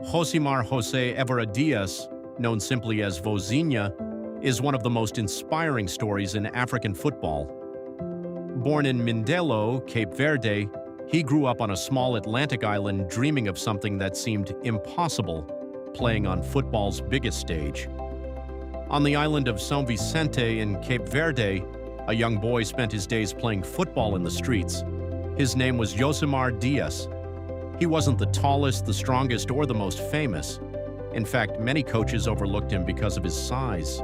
Josimar José Évora Dias, known simply as Vozinha, is one of the most inspiring stories in African football. Born in Mindelo, Cape Verde, he grew up on a small Atlantic island dreaming of something that seemed impossible, playing on football's biggest stage. On the island of São Vicente in Cape Verde, a young boy spent his days playing football in the streets. His name was Josimar Dias. He wasn't the tallest, the strongest, or the most famous. In fact, many coaches overlooked him because of his size.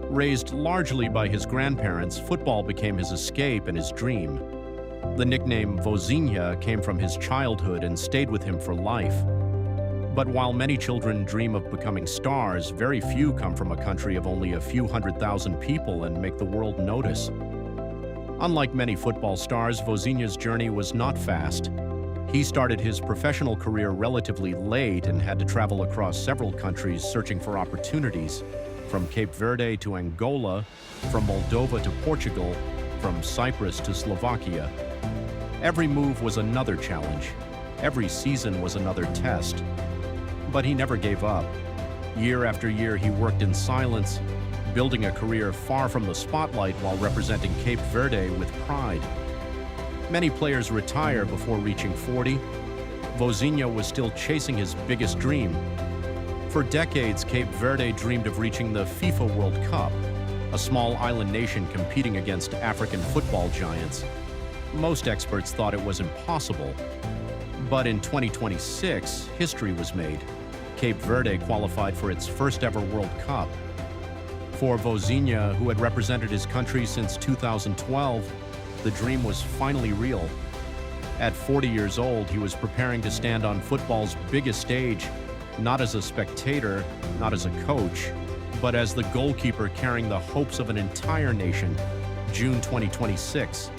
Raised largely by his grandparents, football became his escape and his dream. The nickname Vozinha came from his childhood and stayed with him for life. But while many children dream of becoming stars, very few come from a country of only a few 100,000 people and make the world notice. Unlike many football stars, Vozinha's journey was not fast. He started his professional career relatively late and had to travel across several countries searching for opportunities, from Cape Verde to Angola, from Moldova to Portugal, from Cyprus to Slovakia. Every move was another challenge. Every season was another test. But he never gave up. Year after year, he worked in silence, building a career far from the spotlight while representing Cape Verde with pride. Many players retire before reaching 40. Vozinha was still chasing his biggest dream. For decades, Cape Verde dreamed of reaching the FIFA World Cup, a small island nation competing against African football giants. Most experts thought it was impossible. But in 2026, history was made. Cape Verde qualified for its first ever World Cup. For Vozinha, who had represented his country since 2012, the dream was finally real. At 40 years old, he was preparing to stand on football's biggest stage, not as a spectator, not as a coach, but as the goalkeeper carrying the hopes of an entire nation. June 2026.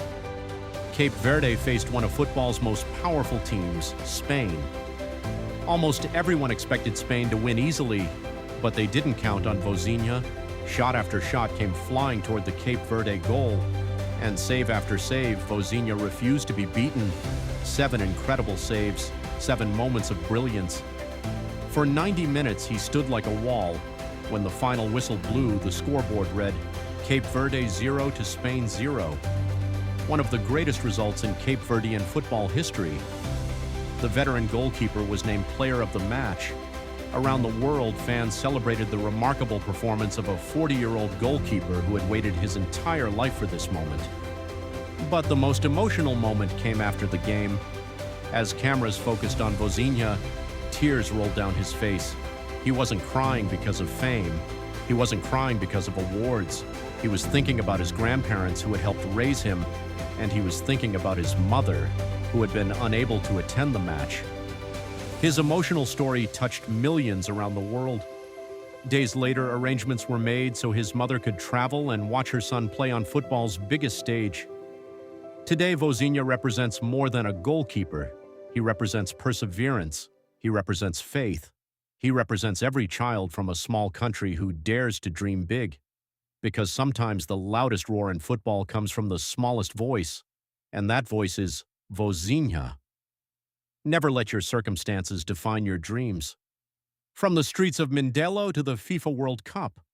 Cape Verde faced one of football's most powerful teams, Spain. Almost everyone expected Spain to win easily, but they didn't count on Vozinha. Shot after shot came flying toward the Cape Verde goal, and save after save, Vozinha refused to be beaten. 7 incredible saves, 7 moments of brilliance. For 90 minutes, he stood like a wall. When the final whistle blew, the scoreboard read, Cape Verde 0 to Spain 0. One of the greatest results in Cape Verdean football history. The veteran goalkeeper was named Player of the Match. Around the world, fans celebrated the remarkable performance of a 40-year-old goalkeeper who had waited his entire life for this moment. But the most emotional moment came after the game. As cameras focused on Vozinha, tears rolled down his face. He wasn't crying because of fame. He wasn't crying because of awards. He was thinking about his grandparents who had helped raise him, and he was thinking about his mother, who had been unable to attend the match. His emotional story touched millions around the world. Days later, arrangements were made so his mother could travel and watch her son play on football's biggest stage. Today, Vozinha represents more than a goalkeeper. He represents perseverance. He represents faith. He represents every child from a small country who dares to dream big. Because sometimes the loudest roar in football comes from the smallest voice, and that voice is Vozinha. Never let your circumstances define your dreams. From the streets of Mindelo to the FIFA World Cup,